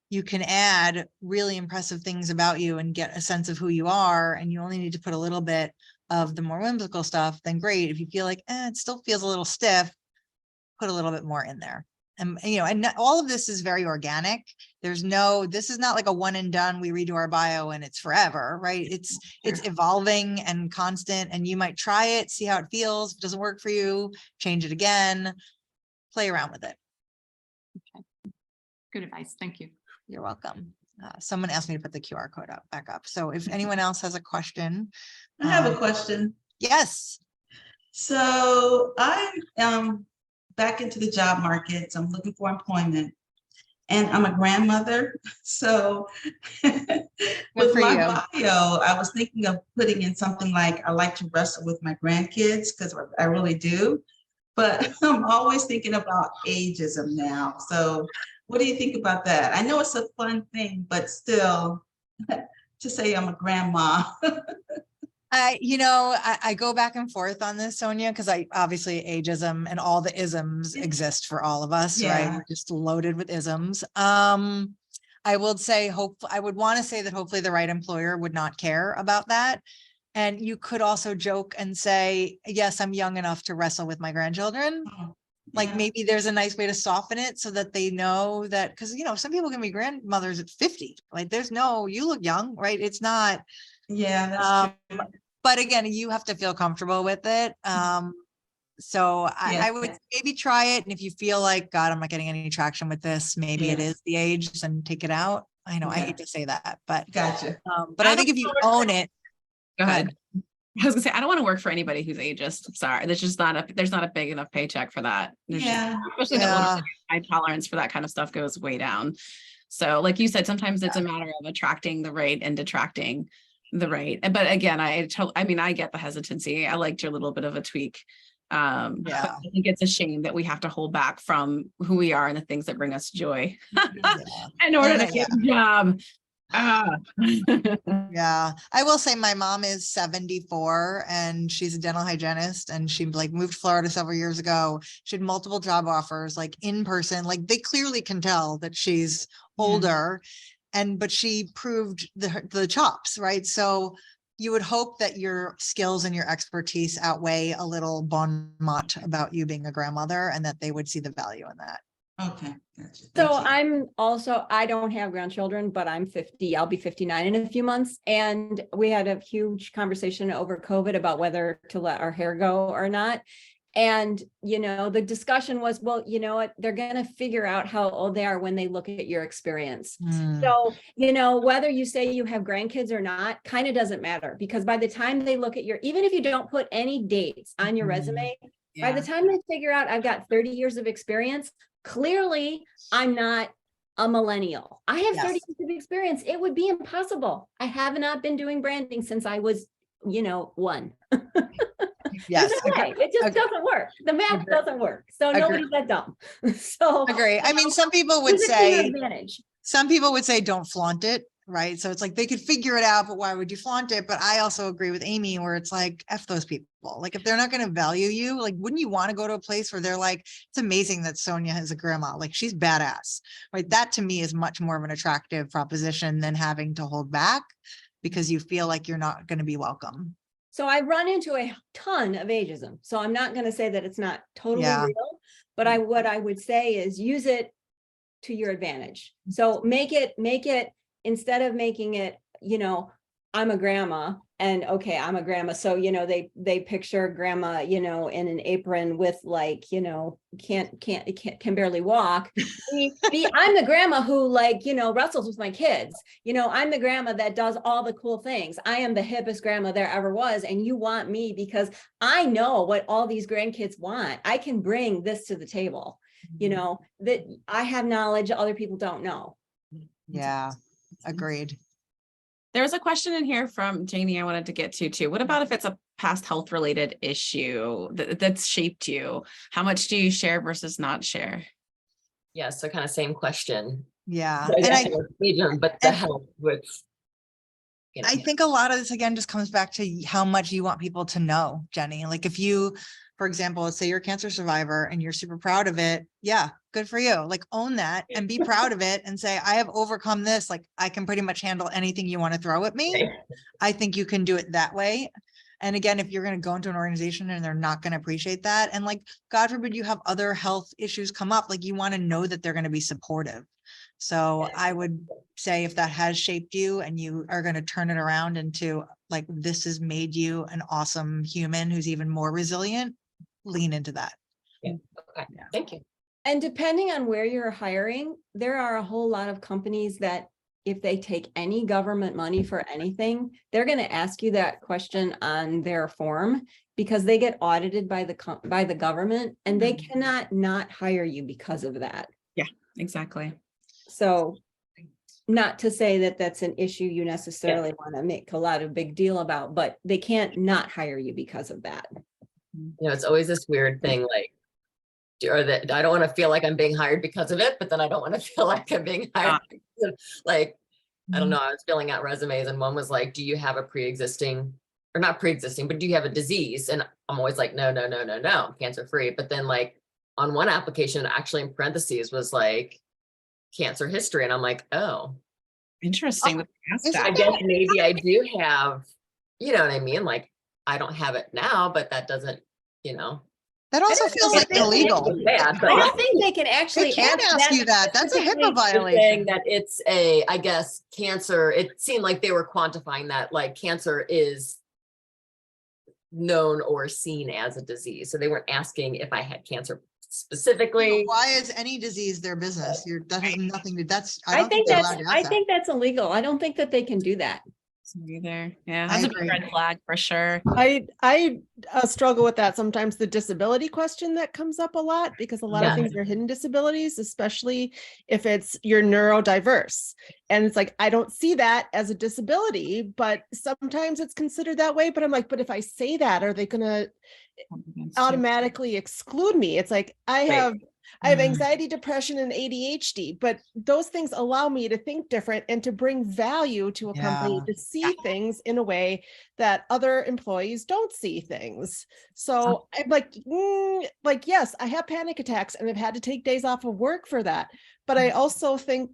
you can add really impressive things about you and get a sense of who you are, and you only need to put a little bit of the more whimsical stuff, then great. If you feel like it still feels a little stiff, put a little bit more in there. And all of this is very organic. This is not like a one and done, we redo our bio and it's forever, right? It's evolving and constant, and you might try it, see how it feels. If it doesn't work for you, change it again, play around with it. Okay. Good advice. Thank you. You're welcome. Someone asked me to put the QR code back up. So if anyone else has a question. I have a question. Yes. So I am back into the job market. So I'm looking for employment, and I'm a grandmother. So with my bio, I was thinking of putting in something like, I like to wrestle with my grandkids, because I really do. But I'm always thinking about ageism now. So What do you think about that? I know it's a fun thing, but still, to say I'm a grandma. I go back and forth on this, Sonia, because I obviously ageism and all the isms exist for all of us, right? Yeah. We're just loaded with isms. I would say I would want to say that hopefully the right employer would not care about that. And you could also joke and say, yes, I'm young enough to wrestle with my grandchildren. Like Yeah. maybe there's a nice way to soften it so that they know that, because some people can be grandmothers at 50. Like you look young, right? It's not. Yeah, that's true. But again, you have to feel comfortable with it. So I would maybe try it. And if you feel like, God, I'm not getting any traction with this, maybe it is the age and take it out. I know I hate to say that, but Gotcha. but I think if you own it. Go ahead. I was gonna say, I don't want to work for anybody who's ageist. Sorry, there's not a big enough paycheck for that. Especially that high tolerance for that kind of stuff goes way down. So like you said, sometimes it's a matter of attracting the right and detracting the right. But again, I get the hesitancy. I liked your little bit of a tweak. I think it's a shame that we have to hold back from who we are and the things that bring us joy in order to get a job. Yeah, I will say my mom is 74 and she's a dental hygienist, and she moved to Florida several years ago. She had multiple job offers, in person, they clearly can tell that she's older, but she proved the chops, right? So you would hope that your skills and your expertise outweigh a little bon mot about you being a grandmother, and that they would see the value in that. Okay. Gotcha. So I don't have grandchildren, but I'm 50. I'll be 59 in a few months. And we had a huge conversation over COVID about whether to let our hair go or not. And, the discussion was, well, you know what, they're going to figure out how old they are when they look at your experience. So, whether you say you have grandkids or not, kind of doesn't matter, because by the time they look at even if you don't put any dates on your resume, by the time they figure out I've got 30 years of experience, clearly I'm not a millennial. I have 30 years of experience. It would be impossible. I have not been doing branding since I was, 1. Yes. It just doesn't work. The math doesn't work. So nobody's that dumb. So agree. I mean, some people would say don't flaunt it, right? So it's they could figure it out, but why would you flaunt it? But I also agree with Amy where it's F those people. If they're not going to value you, wouldn't you want to go to a place where they're it's amazing that Sonia is a grandma, she's badass, right? That to me is much more of an attractive proposition than having to hold back because you feel like you're not going to be welcome. So I run into a ton of ageism. So I'm not going to say that it's not totally real, but what I would say is use it to your advantage. So make it, instead of making it, I'm a grandma and okay, I'm a grandma. So, they picture grandma, in an apron with can barely walk. I'm the grandma who wrestles with my kids. I'm the grandma that does all the cool things. I am the hippest grandma there ever was. And you want me because I know what all these grandkids want. I can bring this to the table, that I have knowledge other people don't know. Yeah, agreed. There's a question in here from Janie I wanted to get to too. What about if it's a past health related issue that's shaped you? How much do you share versus not share? Yeah, so kind of same question. Yeah. But the health with, I think a lot of this again just comes back to how much you want people to know, Jenny. If you, for example, let's say you're a cancer survivor and you're super proud of it. Yeah, good for you. Own that and be proud of it and say, I have overcome this. I can pretty much handle anything you want to throw at me. I think you can do it that way. And again, if you're going to go into an organization and they're not going to appreciate that, and God forbid you have other health issues come up, you want to know that they're going to be supportive. So I would say if that has shaped you and you are going to turn it around into this has made you an awesome human who's even more resilient, lean into that. Yeah. Okay. Thank you. And depending on where you're hiring, there are a whole lot of companies that if they take any government money for anything, they're going to ask you that question on their form because they get audited by the government and they cannot not hire you because of that. Yeah, exactly. So not to say that that's an issue you necessarily want to make a lot of big deal about, but they can't not hire you because of that. It's always this weird thing, or that I don't want to feel like I'm being hired because of it, but then I don't want to feel like I'm being hired. Like, I don't know, I was filling out resumes and one was like, do you have a pre-existing, or not pre-existing, but do you have a disease? And I'm always like, no, I'm cancer free. But then like on one application, actually in parentheses was like cancer history. And I'm like, oh, Interesting. that they asked Isn't I that. guess maybe I do have, you know what I mean? Like, I don't have it now, but that doesn't, you know. That also feels like illegal. Bad, but I like, don't think they can actually They can't ask you that. That's a specifically. HIPAA saying violation. that it's a, I guess, cancer, it seemed like they were quantifying that, like cancer is known or seen as a disease. So they weren't asking if I had cancer specifically. Why is any disease their business? That has nothing to, that's, I I don't think think they're that's, allowed to I ask that. think that's illegal. I don't think that they can do that. Either. Yeah, I that's a big agree. red flag for sure. I struggle with that sometimes, the disability question that comes up a lot, because a lot of Yeah. things are hidden disabilities, especially if it's you're neurodiverse. And it's like, I don't see that as a disability, but sometimes it's considered that way. But I'm like, but if I say that, are they going to automatically exclude me? It's like, I have anxiety, depression, and ADHD, but those things allow me to think different and to bring value to a company, to see things in a way that other employees don't see things. So I'm like, yes, I have panic attacks and I've had to take days off of work for that. But I also think,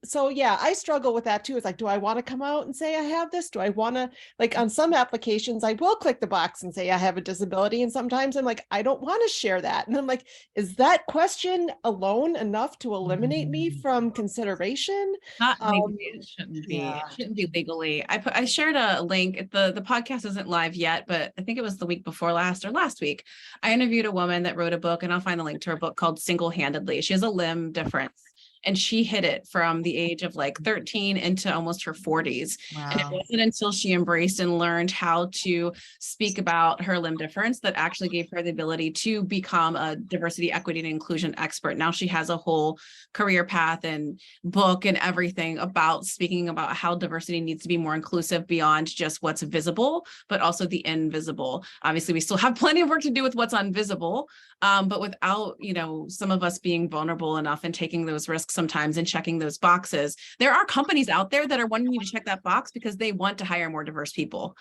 so yeah, I struggle with that too. It's like, do I want to come out and say I have this? Do I want to, like on some applications, I will click the box and say I have a disability. And sometimes I'm like, I don't want to share that. And I'm like, is that question alone enough to eliminate me from consideration? Not legally, it shouldn't be. yeah. It shouldn't be legally. I shared a link. The podcast isn't live yet, but I think it was the week before last or last week. I interviewed a woman that wrote a book, and I'll find the link to her book called Single-Handedly. She has a limb difference. And she hit it from the age of like 13 into almost her 40s. And it Wow. wasn't until she embraced and learned how to speak about her limb difference that actually gave her the ability to become a diversity, equity, and inclusion expert. Now she has a whole career path and book and everything about speaking about how diversity needs to be more inclusive beyond just what's visible, but also the invisible. Obviously, we still have plenty of work to do with what's invisible, but without, some of us being vulnerable enough and taking those risks sometimes and checking those boxes. There are companies out there that are wanting you to check that box because they want to hire more diverse people.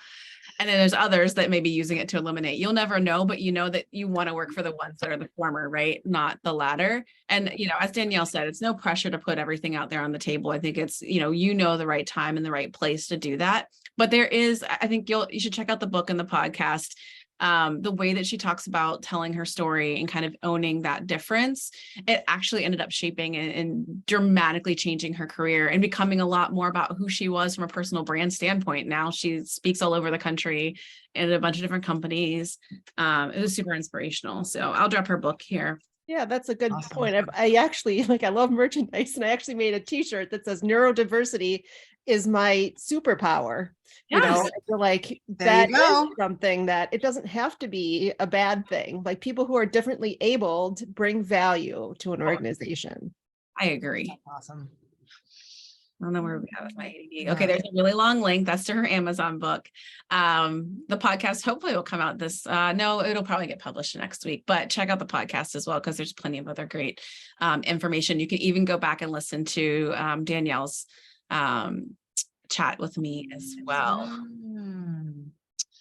And then there's others that may be using it to eliminate. You'll never know, but you know that you want to work for the ones that are the former, right? Not the latter. And, as Danielle said, it's no pressure to put everything out there on the table. I think it's, the right time and the right place to do that. But there is, I think you should check out the book and the podcast. The way that she talks about telling her story and kind of owning that difference, it actually ended up shaping and dramatically changing her career and becoming a lot more about who she was from a personal brand standpoint. Now she speaks all over the country in a bunch of different companies. It was super inspirational. So I'll drop her book here. Yeah, that's a good Awesome. point. I actually, I love merchandise, and I actually made a t-shirt that says neurodiversity is my superpower. Yes. I feel like There that you go. is something that it doesn't have to be a bad thing. Like, people who are differently abled bring value to an organization. I agree. Awesome. I don't know where we have it. My ADD. Yeah. Okay, there's a really long link. That's to her Amazon book. The podcast hopefully will come out no, it'll probably get published next week, but check out the podcast as well, because there's plenty of other great information. You can even go back and listen to Danielle's chat with me as well.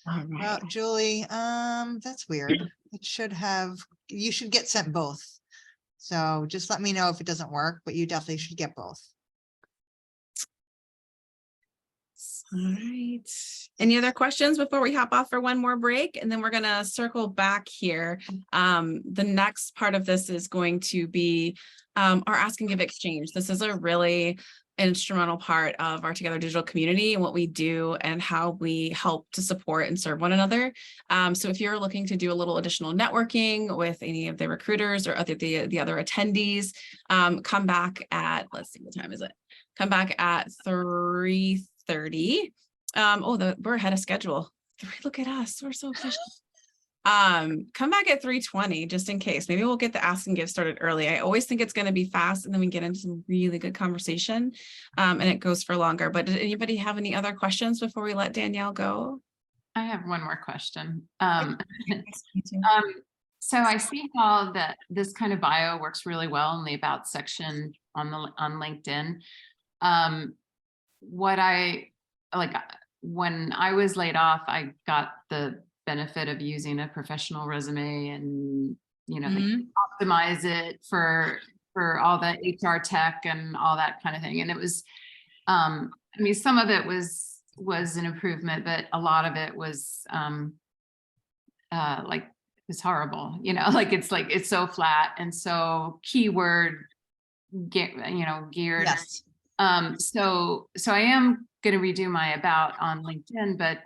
All right. Well, Julie, that's weird. You should get sent both. So just let me know if it doesn't work, but you definitely should get both. All right. Any other questions before we hop off for one more break? And then we're going to circle back here. The next part of this is going to be our Ask and Give exchange. This is a really instrumental part of our Together Digital community and what we do and how we help to support and serve one another. So if you're looking to do a little additional networking with any of the recruiters or the other attendees, come back at, let's see, what time is it? Come back at 3:30. We're ahead of schedule. Look at us. We're so efficient. Come back at 3:20 just in case. Maybe we'll get the Ask and Give started early. I always think it's going to be fast and then we get into some really good conversation and it goes for longer. But did anybody have any other questions before we let Danielle go? I have one more question. So I see how that this kind of bio works really well in the about section on LinkedIn. What I like when I was laid off, I got the benefit of using a professional resume and, you know, they optimize it for all the HR tech and all that kind of thing. And it was, I mean, some of it was an improvement, but a lot of it was like, it's horrible, you know, like it's so flat and so keyword geared. Yes. So I am going to redo my about on LinkedIn, but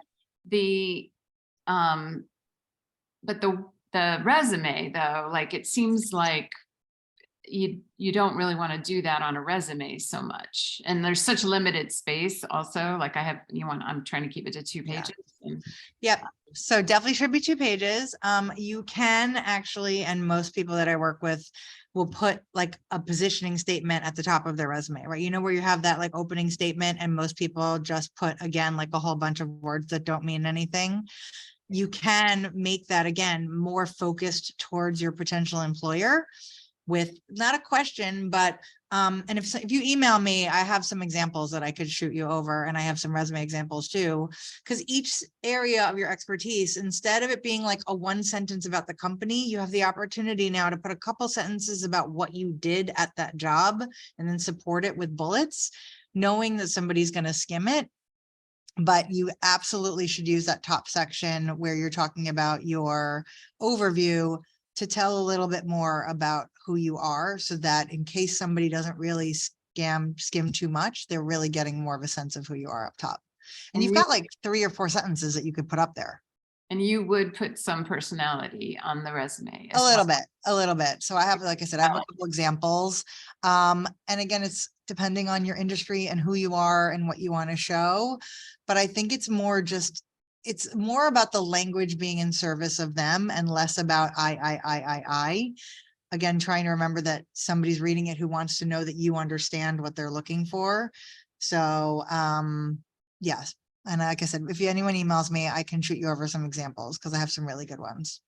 the resume though, like it seems like you don't really want to do that on a resume so much. And there's such limited space also, like I'm trying to keep it to 2 pages. Yep. So definitely should be 2 pages. You can actually, and most people that I work with will put like a positioning statement at the top of their resume, right? You know, where you have that like opening statement and most people just put again, like a whole bunch of words that don't mean anything. You can make that again, more focused towards your potential employer with not a question, but and if you email me, I have some examples that I could shoot you over, and I have some resume examples too, because each area of your expertise, instead of it being like a 1 sentence about the company, you have the opportunity now to put a couple sentences about what you did at that job and then support it with bullets, knowing that somebody's going to skim it. But you absolutely should use that top section where you're talking about your overview to tell a little bit more about who you are, so that in case somebody doesn't really skim too much, they're really getting more of a sense of who you are up top. And you've got like 3 or 4 sentences that you could put up there. And you would put some personality on the resume. A little bit. So I have, like I said, I have a couple examples. And again, it's depending on your industry and who you are and what you want to show. But I think it's more about the language being in service of them and less about I. Again, trying to remember that somebody's reading it who wants to know that you understand what they're looking for. So yes. And like I said, if anyone emails me, I can shoot you over some examples because I have some really good ones.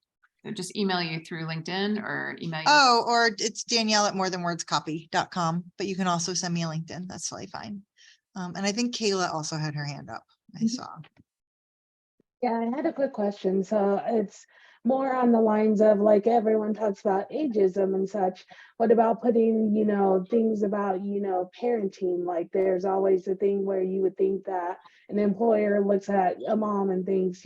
So just email you through LinkedIn or email you. Oh, or it's Danielle at morethanwordscopy.com, but you can also send me a LinkedIn. That's totally fine. And I think Kayla also had her hand up. I saw. Yeah, I had a quick question. So it's more on the lines of like everyone talks about ageism and such. What about putting, things about, parenting? Like there's always a thing where you would think that an employer looks at a mom and thinks,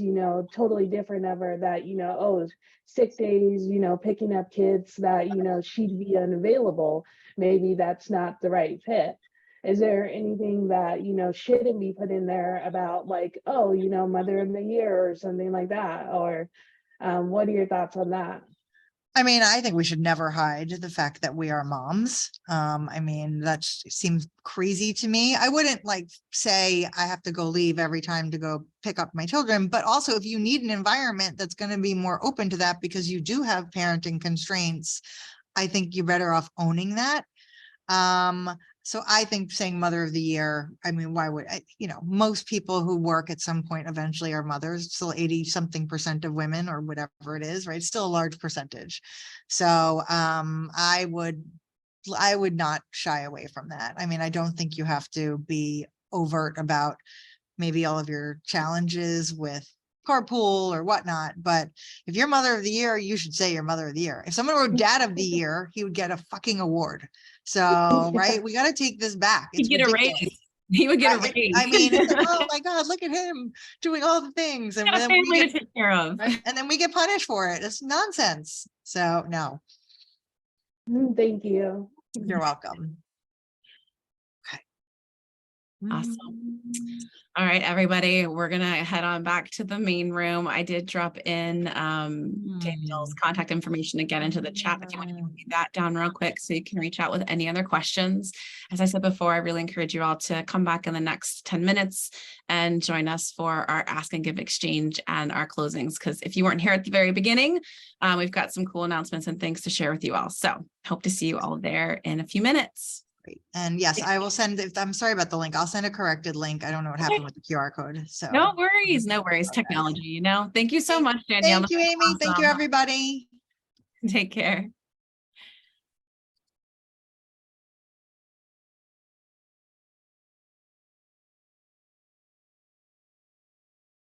totally different of her, that, oh, sick days, picking up kids, that, she'd be unavailable. Maybe that's not the right fit. Is there anything that, shouldn't be put in there about like, oh, mother of the year or something like that? Or what are your thoughts on that? I mean, I think we should never hide the fact that we are moms. I mean, that seems crazy to me. I wouldn't like say I have to go leave every time to go pick up my children, but also if you need an environment that's going to be more open to that because you do have parenting constraints, I think you're better off owning that. So I think saying mother of the year, I mean, why would I, most people who work at some point eventually are mothers, still 80-something% of women or whatever it is, right? It's still a large percentage. So I would not shy away from that. I mean, I don't think you have to be overt about maybe all of your challenges with carpool or whatnot, but if you're mother of the year, you should say you're mother of the year. If someone wrote dad of the year, he would get a fucking award. So, right, we got to take this back. He'd get a raise. He would get a raise. I mean, it's like, oh my God, look at him doing all the things. And then we get, to take care of. right? And then we get punished for it. It's nonsense. So no. Thank you. You're welcome. Okay. Awesome. All right, everybody, we're going to head on back to the main room. I did drop in Danielle's contact information again into the chat if you want to read that down real quick so you can reach out with any other questions. As I said before, I really encourage you all to come back in the next 10 minutes and join us for our Ask and Give exchange and our closings, because if you weren't here at the very beginning, we've got some cool announcements and things to share with you all. So hope to see you all there in a few minutes. Great. And yes, I will send, I'm sorry about the link. I'll send a corrected link. I don't know what happened with the QR code. So no worries. No worries. Okay. Technology, Thank you so much, Danielle. Thank you, Amy. Awesome. Thank you, everybody. Take care.